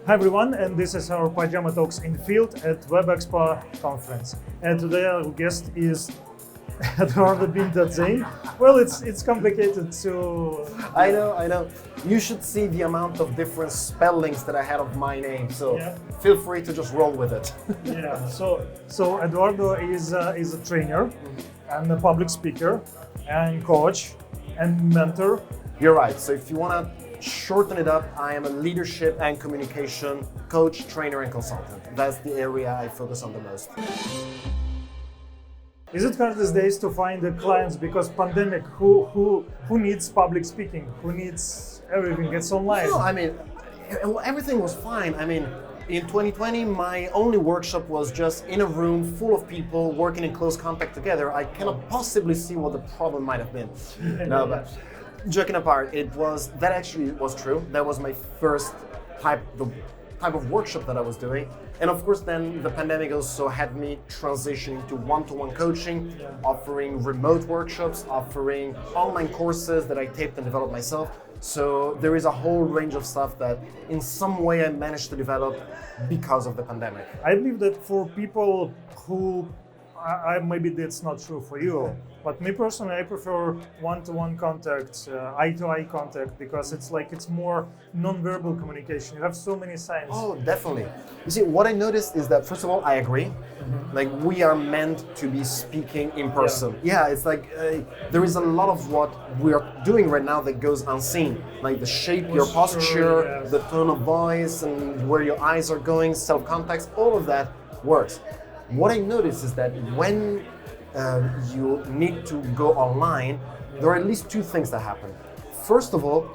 Hi everyone, and this is our Pyjama Talks in field at WebExpo conference. And today our guest is Edoardo Binda Zane. Well, it's complicated to... I know. You should see the amount of different spellings that I had of my name, so feel free to just roll with it. Yeah, so Edoardo is a trainer and a public speaker and coach and mentor. You're right, so if you want to shorten it up, I am a leadership and communication coach, trainer, and consultant. That's the area I focus on the most. Is it hard these days to find the clients because pandemic? Who needs public speaking? Who needs everything gets online? No, I mean, everything was fine. I mean, in 2020, my only workshop was just in a room full of people working in close contact together. I cannot possibly see what the problem might have been. No, but joking apart, that actually was true. That was my first type of workshop that I was doing. And of course, then the pandemic also had me transition into one-to-one coaching, offering remote workshops, offering online courses that I taped and developed myself. So there is a whole range of stuff that in some way I managed to develop because of the pandemic. I believe that for people who, maybe that's not true for you, but me personally, I prefer one-to-one contact, eye-to-eye contact, because it's more non-verbal communication. You have so many signs. Oh, definitely. You see, what I noticed is that, first of all, I agree. Like, we are meant to be speaking in person. Yeah, it's like there is a lot of what we are doing right now that goes unseen. Like the shape, your posture, the tone of voice, and where your eyes are going, self-context, all of that works. What I noticed is that when you need to go online, there are at least two things that happen. First of all,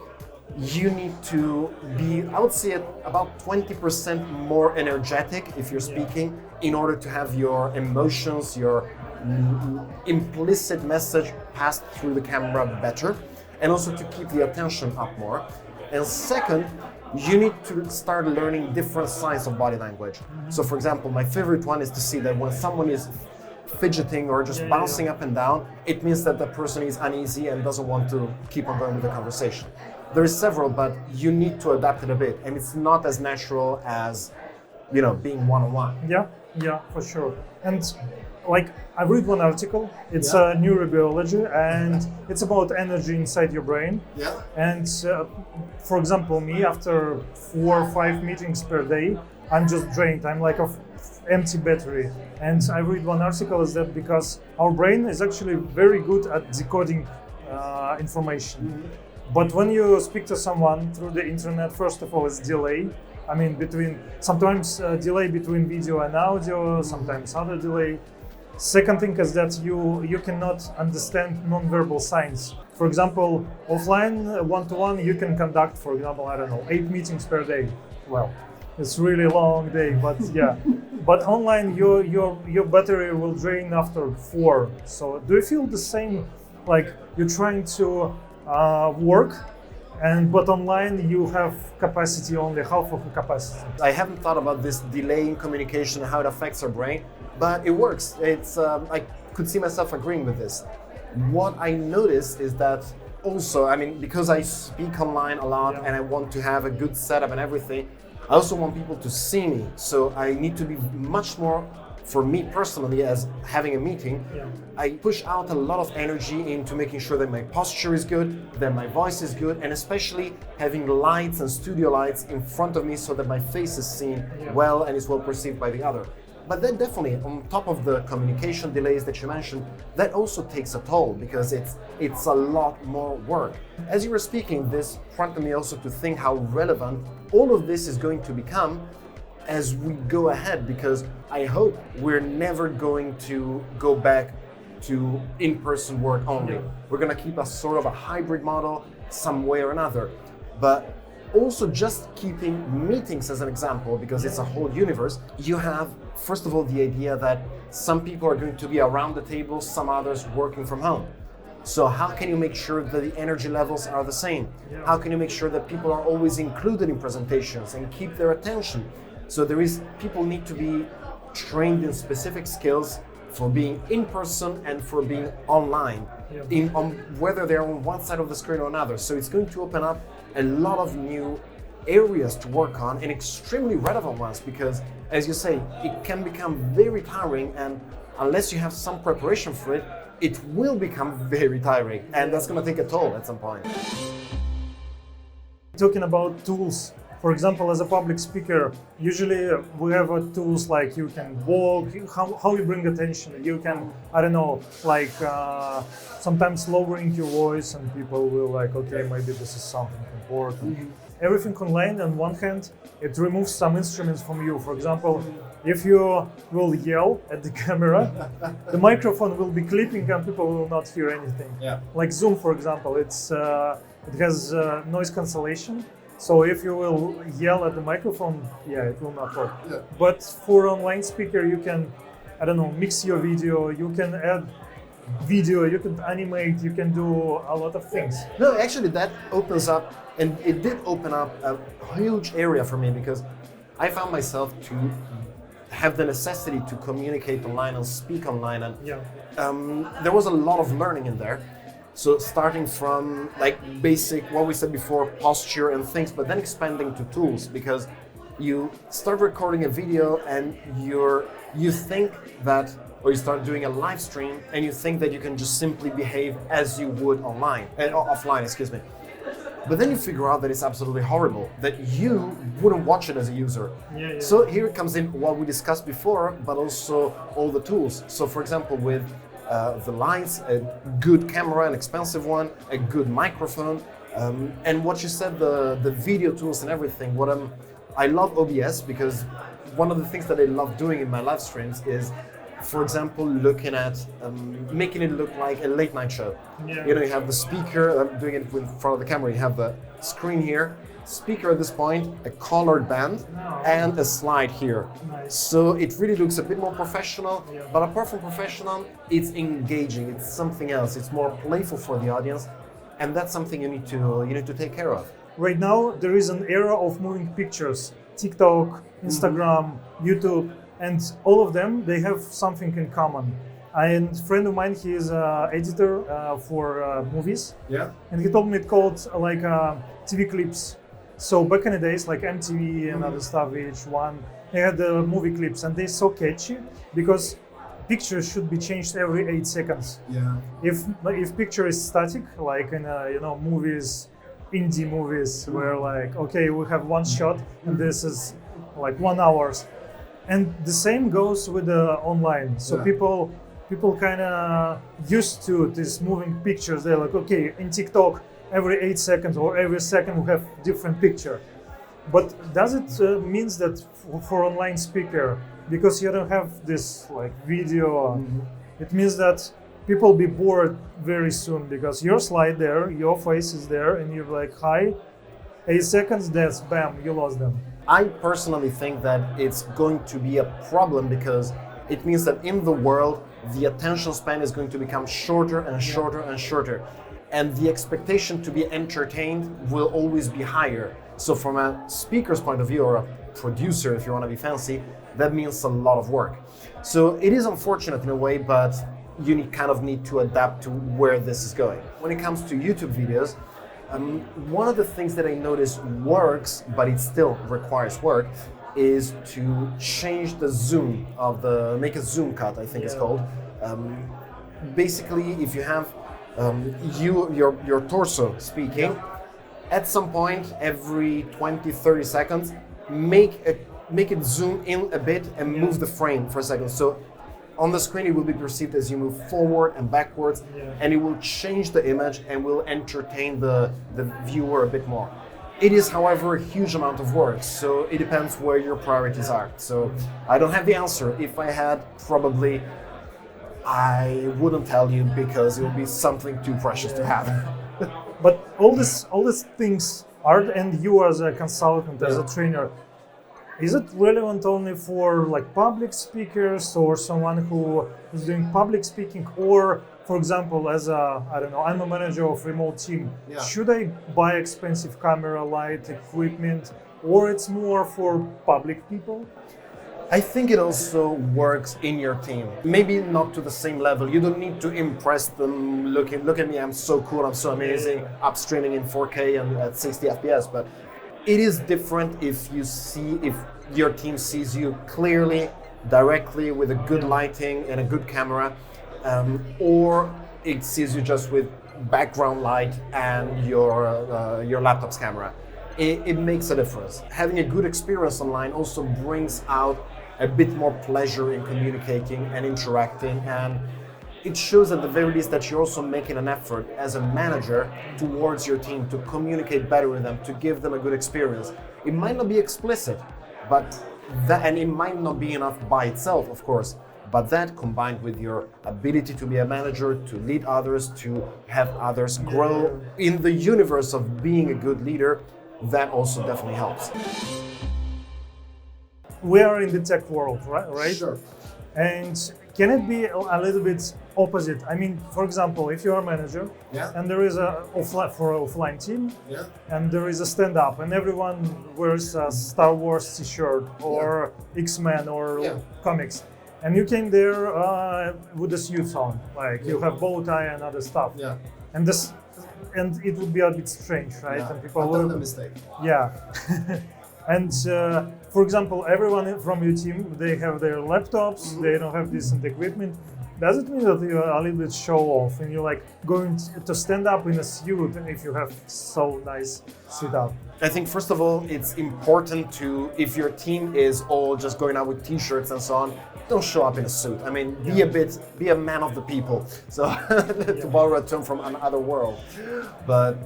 you need to be, I would say, about 20% more energetic if you're speaking in order to have your emotions, your implicit message passed through the camera better, and also to keep the attention up more. And second, you need to start learning different signs of body language. So for example, my favorite one is to see that when someone is fidgeting or just bouncing up and down, it means that the person is uneasy and doesn't want to keep on going with the conversation. There is several, but you need to adapt it a bit, and it's not as natural as, being one-on-one. Yeah, for sure. And I read one article, it's neurobiology, and it's about energy inside your brain. Yeah. And for example, me, after 4 or 5 meetings per day, I'm just drained. I'm like an empty battery. And I read one article is that because our brain is actually very good at decoding information. But when you speak to someone through the internet, first of all, it's delay. I mean, sometimes delay between video and audio, sometimes other delay. Second thing is that you cannot understand non-verbal signs. For example, offline, one-to-one, you can conduct, for example, 8 meetings per day. Well, it's really long day, but yeah. But online, your battery will drain after 4. So do you feel the same, like you're trying to work, but online you have capacity, only half of the capacity? I haven't thought about this delay in communication and how it affects our brain, but it works. I could see myself agreeing with this. What I notice is that also, because I speak online a lot and I want to have a good setup and everything, I also want people to see me. So I need to be much more, for me personally, as having a meeting, I push out a lot of energy into making sure that my posture is good, that my voice is good, and especially having lights and studio lights in front of me so that my face is seen well and is well perceived by the other. But then definitely, on top of the communication delays that you mentioned, that also takes a toll because it's a lot more work. As you were speaking, this prompted me also to think how relevant all of this is going to become as we go ahead, because I hope we're never going to go back to in-person work only. We're going to keep a sort of a hybrid model some way or another. But also just keeping meetings as an example, because it's a whole universe, you have, first of all, the idea that some people are going to be around the table, some others working from home. So how can you make sure that the energy levels are the same? How can you make sure that people are always included in presentations and keep their attention? So people need to be trained in specific skills for being in person and for being online, whether they're on one side of the screen or another. So it's going to open up a lot of new areas to work on and extremely relevant ones because, as you say, it can become very tiring, and unless you have some preparation for it, it will become very tiring, and that's going to take a toll at some point. Talking about tools, for example, as a public speaker, usually we have tools like you can walk, how you bring attention, you can, I don't know, like sometimes lowering your voice and people will like, okay, maybe this is something important. Everything online, on one hand, it removes some instruments from you. For example, if you will yell at the camera, the microphone will be clipping and people will not hear anything. Yeah. Like Zoom, for example, it has noise cancellation. So if you will yell at the microphone, it will not work. Yeah. But for online speaker, you can, I don't know, mix your video, you can add video, you can animate, you can do a lot of things. No, actually that opens up, and it did open up a huge area for me because I found myself to have the necessity to communicate online and speak online, and there was a lot of learning in there. So starting from like basic, what we said before, posture and things, but then expanding to tools, because you start recording a video and you think that, or you start doing a live stream and you think that you can just simply behave as you would online, offline, excuse me. But then you figure out that it's absolutely horrible, that you wouldn't watch it as a user. So here it comes in what we discussed before, but also all the tools. So for example, with the lights, a good camera, an expensive one, a good microphone, and what you said, the video tools and everything. I love OBS because one of the things that I love doing in my live streams is, for example, looking at making it look like a late night show. You know, you have the speaker, I'm doing it in front of the camera, you have the screen here, speaker at this point, a colored band, and a slide here. So it really looks a bit more professional, but apart from professional, it's engaging, it's something else, it's more playful for the audience, and that's something you need to take care of. Right now, there is an era of moving pictures. TikTok, Instagram, YouTube, and all of them, they have something in common. And a friend of mine, he is an editor for movies. Yeah. And he told me it called like TV clips. So back in the days, like MTV and other stuff, VH1, they had the movie clips, and they're so catchy because pictures should be changed every 8 seconds. Yeah. If picture is static, like in movies, indie movies, where like, okay, we have one shot and this is like 1 hour. And the same goes with the online. So people kind of used to these moving pictures. They're like, okay, in TikTok, every 8 seconds or every second we have different picture. But does it means that for online speaker, because you don't have this like video, it means that people be bored very soon because your slide there, your face is there, and you're like, hi, 8 seconds, that's bam, you lost them. I personally think that it's going to be a problem because it means that in the world, the attention span is going to become shorter and shorter and shorter. And the expectation to be entertained will always be higher. So from a speaker's point of view, or a producer, if you want to be fancy, that means a lot of work. So it is unfortunate in a way, but you need to adapt to where this is going. When it comes to YouTube videos, one of the things that I noticed works, but it still requires work, is to change the zoom make a zoom cut, I think it's called. Basically, if you have your torso speaking, at some point every 20-30 seconds, make it zoom in a bit and move the frame for a second. So on the screen it will be perceived as you move forward and backwards, and it will change the image and will entertain the viewer a bit more. It is, however, a huge amount of work, so it depends where your priorities are. So I don't have the answer. If I had, probably I wouldn't tell you because it would be something too precious to have. But all these things are, and you as a consultant, as a trainer, is it relevant only for like public speakers or someone who is doing public speaking, or for example, as I'm a manager of remote team, should I buy expensive camera, light, equipment, or it's more for public people? I think it also works in your team. Maybe not to the same level. You don't need to impress them. Look at me, I'm so cool, I'm so amazing, upstreaming in 4K and at 60 FPS. But It is different if your team sees you clearly, directly, with a good lighting and a good camera, or it sees you just with background light and your laptop's camera. It makes a difference. Having a good experience online also brings out a bit more pleasure in communicating and interacting, and it shows at the very least that you're also making an effort as a manager towards your team to communicate better with them, to give them a good experience. It might not be explicit, and it might not be enough by itself, of course, but that combined with your ability to be a manager, to lead others, to have others grow in the universe of being a good leader, that also definitely helps. We are in the tech world, right? Sure. And can it be a little bit opposite? I mean, for example, if you're a manager and there is a offline team and there is a stand-up and everyone wears a Star Wars t-shirt or X-Men or comics, and you came there with a suit on, like you have bow tie and other stuff, and it would be a bit strange, right? And people I've done the mistake. Yeah. And for example, everyone from your team, they have their laptops, they don't have decent equipment. Does it mean that you're a little bit show off and you're like going to stand up in a suit if you have so nice sit up? I think first of all, it's important to, if your team is all just going out with t-shirts and so on, don't show up in a suit. I mean, be a man of the people. So to borrow a term from another world. But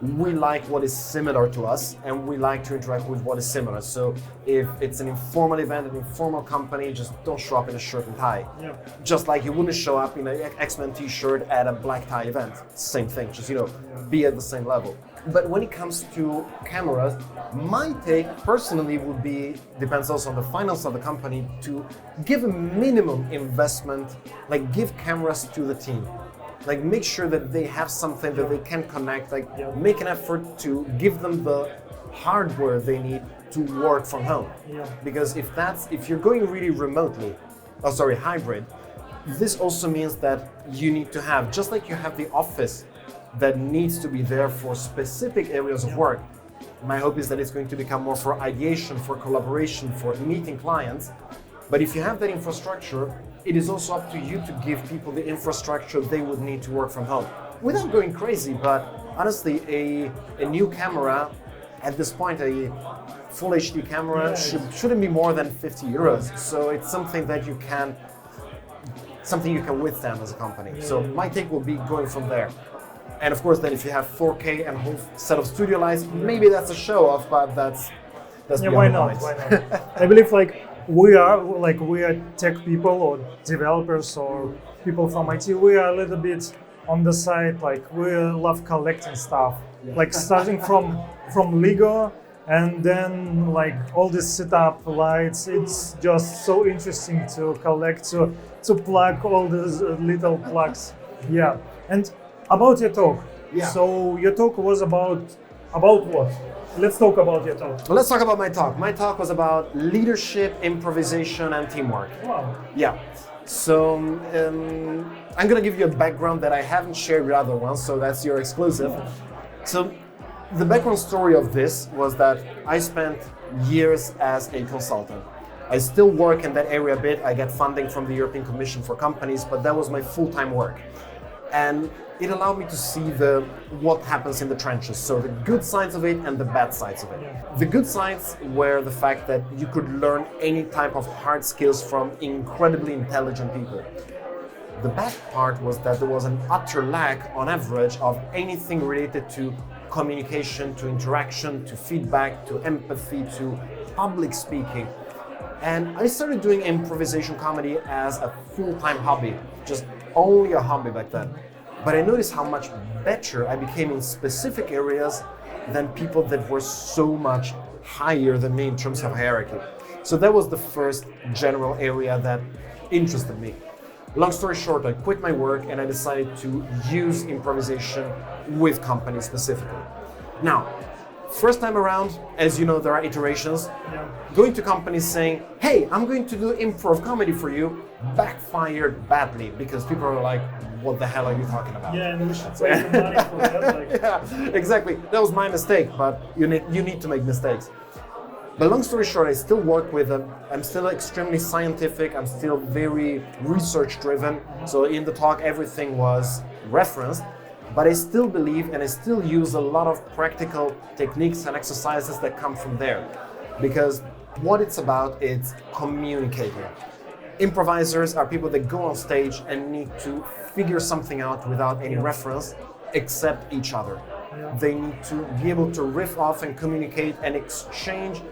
we like what is similar to us and we like to interact with what is similar. So if it's an informal event, an informal company, just don't show up in a shirt and tie. Just like you wouldn't show up in an X-Men t-shirt at a black tie event. Same thing, just be at the same level. But when it comes to cameras, my take personally would be, depends also on the finance of the company, to give a minimum investment, like give cameras to the team. Like make sure that they have something that they can connect, make an effort to give them the hardware they need to work from home. Because if you're going really hybrid, this also means that you need to have, just like you have the office that needs to be there for specific areas of work. My hope is that it's going to become more for ideation, for collaboration, for meeting clients. But if you have that infrastructure, it is also up to you to give people the infrastructure they would need to work from home. Without going crazy, but honestly, a new camera, at this point, a full HD camera shouldn't be more than 50 euros. So it's something that you can withstand as a company. So my take will be going from there. And of course, then if you have 4K and a whole set of studio lights, maybe that's a show off, but that's why not? I believe we are tech people or developers or people from IT. We are a little bit on the side, we love collecting stuff, starting from Lego and then all this setup lights. It's just so interesting to collect, to plug all these little plugs. Yeah. And about your talk. So your talk was about what? Let's talk about your talk. Let's talk about my talk. My talk was about leadership, improvisation, and teamwork. Wow. Yeah. So I'm gonna give you a background that I haven't shared with other ones, so that's your exclusive. So the background story of this was that I spent years as a consultant. I still work in that area a bit. I get funding from the European Commission for companies, but that was my full-time work. And it allowed me to see what happens in the trenches, so the good sides of it and the bad sides of it. The good sides were the fact that you could learn any type of hard skills from incredibly intelligent people. The bad part was that there was an utter lack, on average, of anything related to communication, to interaction, to feedback, to empathy, to public speaking. And I started doing improvisation comedy as a full-time hobby, just only a hobby back then. But I noticed how much better I became in specific areas than people that were so much higher than me in terms of hierarchy. So that was the first general area that interested me. Long story short, I quit my work and I decided to use improvisation with companies specifically. Now, first time around, as you know, there are iterations. Going to companies saying, hey, I'm going to do improv comedy for you, backfired badly because people are like, what the hell are you talking about? Yeah, and we should pay the money for that. Like, Yeah, exactly. That was my mistake, but you need to make mistakes. But long story short, I still work with them. I'm still extremely scientific. I'm still very research driven. So in the talk, everything was referenced. But I still believe and I still use a lot of practical techniques and exercises that come from there. Because what it's about is communicating. Improvisers are people that go on stage and need to figure something out without any reference except each other. They need to be able to riff off and communicate and exchange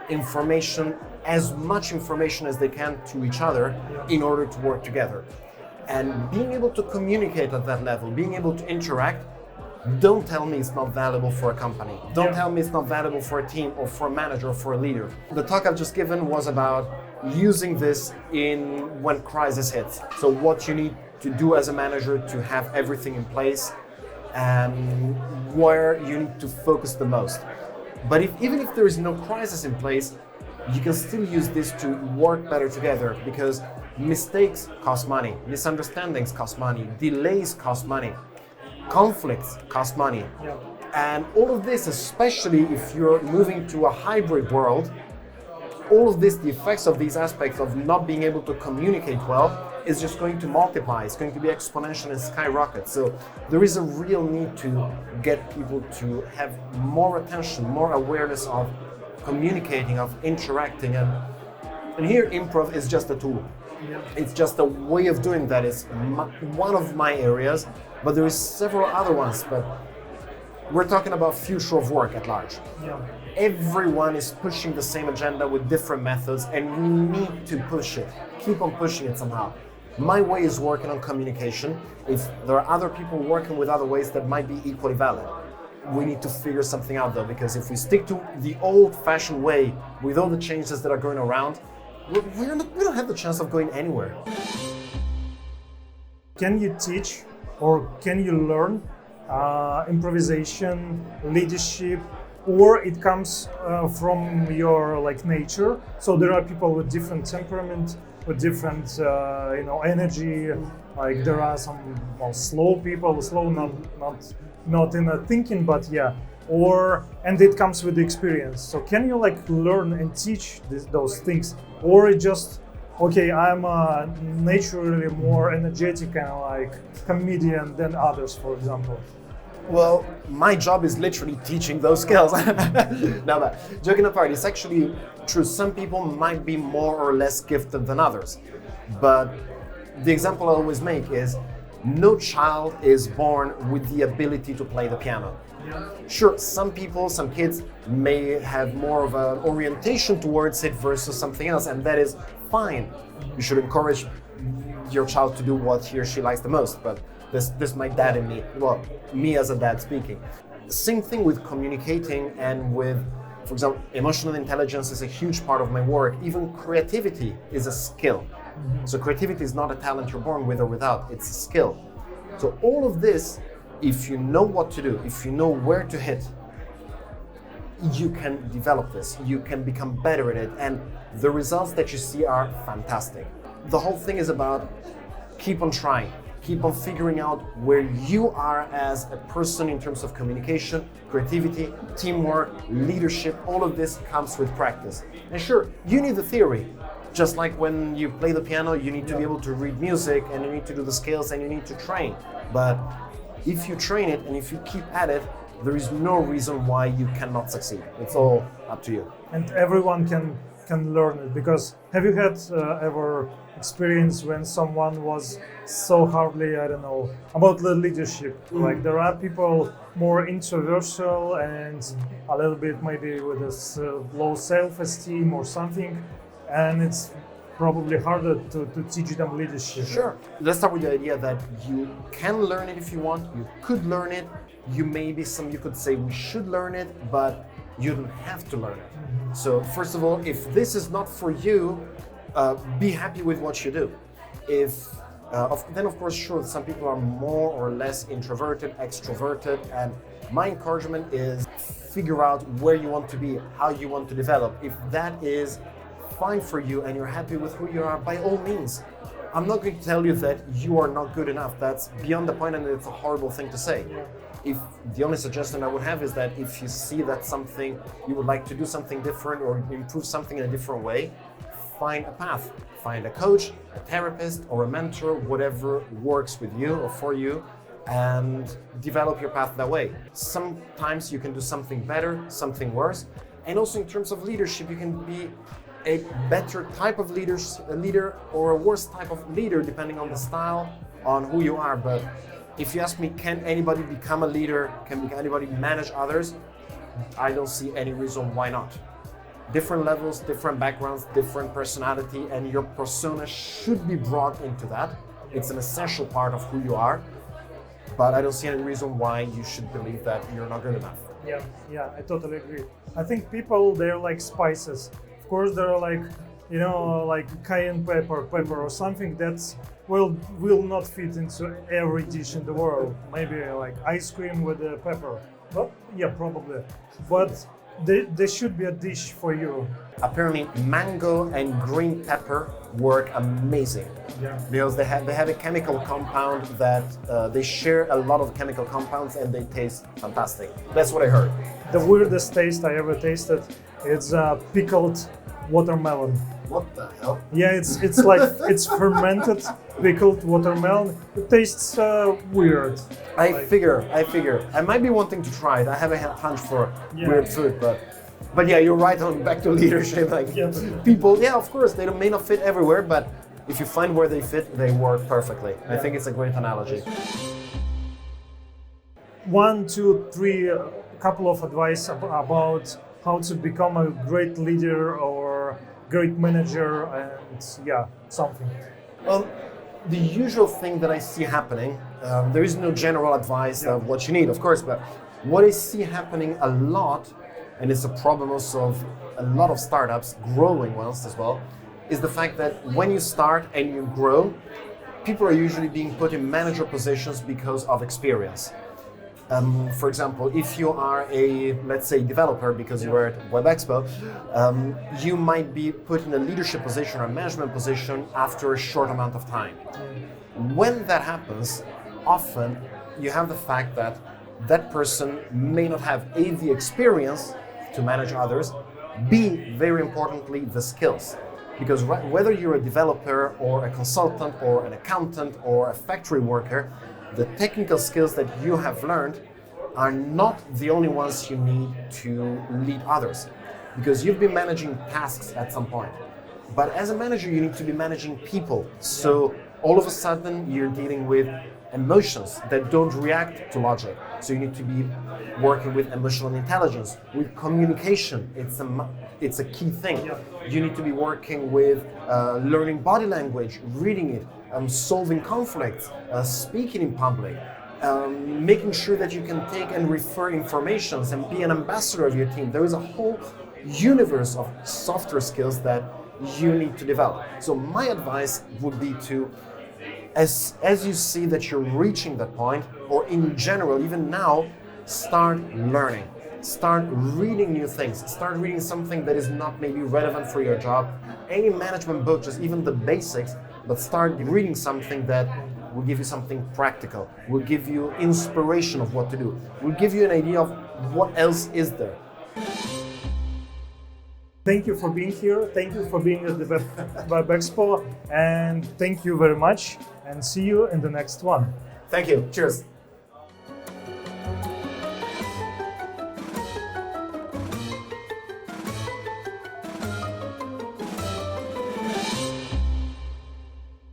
information, as much information as they can to each other in order to work together. And being able to communicate at that level, being able to interact, don't tell me it's not valuable for a company. Don't tell me it's not valuable for a team or for a manager or for a leader. The talk I've just given was about using this in when crisis hits. So what you need to do as a manager to have everything in place and where you need to focus the most. But even if there is no crisis in place, you can still use this to work better together, because mistakes cost money, misunderstandings cost money, delays cost money, conflicts cost money. And all of this, especially if you're moving to a hybrid world, all of this, the effects of these aspects of not being able to communicate well, is just going to multiply. It's going to be exponential and skyrocket. So there is a real need to get people to have more attention, more awareness of communicating, of interacting. And here improv is just a tool. It's just a way of doing that. It's one of my areas, but there is several other ones. But we're talking about future of work at large. Everyone is pushing the same agenda with different methods, and we need to push it, keep on pushing it somehow. My way is working on communication. If there are other people working with other ways that might be equally valid, we need to figure something out though, because if we stick to the old-fashioned way with all the changes that are going around, we don't have the chance of going anywhere. can you teach or can you learn improvisation, leadership, or it comes from your like nature? So there are people with different temperament, with different energy. Like there are some slow people, slow not in a thinking, but yeah. And it comes with the experience. So can you like learn and teach those things, or it just okay? I'm naturally more energetic and like comedian than others, for example. Well, my job is literally teaching those skills. No, but joking apart, it's actually true. Some people might be more or less gifted than others. But the example I always make is no child is born with the ability to play the piano. Sure, some people, some kids may have more of an orientation towards it versus something else, and that is fine. You should encourage your child to do what he or she likes the most, but this is my dad and me. Well, me as a dad speaking. Same thing with communicating and with, for example, emotional intelligence is a huge part of my work. Even creativity is a skill. So creativity is not a talent you're born with or without, it's a skill. So all of this, if you know what to do, if you know where to hit, you can develop this, you can become better at it, and the results that you see are fantastic. The whole thing is about keep on trying. Keep on figuring out where you are as a person in terms of communication, creativity, teamwork, leadership. All of this comes with practice. And sure, you need the theory. Just like when you play the piano, you need to be able to read music and you need to do the scales and you need to train. But if you train it and if you keep at it, there is no reason why you cannot succeed. It's all up to you. And everyone can learn it, because have you had ever experience when someone was so hardly, I don't know, about the leadership? Like there are people more introversial and a little bit maybe with this low self-esteem or something, and it's probably harder to teach them leadership. Sure. Let's start with the idea that you can learn it if you want, you could learn it, you could say we should learn it, but you don't have to learn it. So first of all, if this is not for you, be happy with what you do. Then of course, sure, some people are more or less introverted, extroverted, and my encouragement is figure out where you want to be, how you want to develop. If that is fine for you and you're happy with who you are, by all means, I'm not going to tell you that you are not good enough. That's beyond the point, and it's a horrible thing to say. Yeah. If the only suggestion I would have is that if you see that something you would like to do something different or improve something in a different way, find a path. Find a coach, a therapist, or a mentor, whatever works with you or for you, and develop your path that way. Sometimes you can do something better, something worse, and also in terms of leadership, you can be a better type of leader or a worse type of leader depending on the style, on who you are. But if you ask me, can anybody become a leader? Can anybody manage others? I don't see any reason why not. Different levels, different backgrounds, different personality, and your persona should be brought into that. It's an essential part of who you are, but I don't see any reason why you should believe that you're not good enough. Yeah, I totally agree. I think people, they're like spices. Of course, they're like, like cayenne pepper or something that's will not fit into every dish in the world. Maybe like ice cream with a pepper. But yeah, probably. But there should be a dish for you. Apparently, mango and green pepper work amazing. Yeah. Because they have a chemical compound that they share a lot of chemical compounds and they taste fantastic. That's what I heard. The weirdest taste I ever tasted is pickled watermelon. What the hell? Yeah, it's like it's fermented pickled watermelon. It tastes weird. I figure. I might be wanting to try it. I have a hunch for weird food, but yeah, you're right on. Back to leadership. Like people, yeah, of course, they may not fit everywhere, but if you find where they fit, they work perfectly. I think it's a great analogy. 1, 2, 3, couple of advice about how to become a great leader or great manager, and something. The usual thing that I see happening, there is no general advice of what you need, of course, but what I see happening a lot, and it's a problem also of a lot of startups, growing ones as well, is the fact that when you start and you grow, people are usually being put in manager positions because of experience. For example, if you are a, let's say, developer, because you were at WebExpo, you might be put in a leadership position or a management position after a short amount of time. When that happens, often you have the fact that that person may not have A, the experience to manage others, B, very importantly, the skills. Because whether you're a developer or a consultant or an accountant or a factory worker, the technical skills that you have learned are not the only ones you need to lead others, because you've been managing tasks at some point. But as a manager, you need to be managing people. So all of a sudden, you're dealing with emotions that don't react to logic. So you need to be working with emotional intelligence, with communication. It's a key thing. You need to be working with learning body language, reading it, solving conflicts, speaking in public, making sure that you can take and refer informations and be an ambassador of your team. There is a whole universe of software skills that you need to develop. So my advice would be to, as you see that you're reaching that point, or in general, even now, start learning. Start reading new things. Start reading something that is not maybe relevant for your job. Any management book, just even the basics, but start reading something that will give you something practical, will give you inspiration of what to do, will give you an idea of what else is there. Thank you for being here. Thank you for being at the WebExpo, and thank you very much, and see you in the next one. Thank you. Cheers.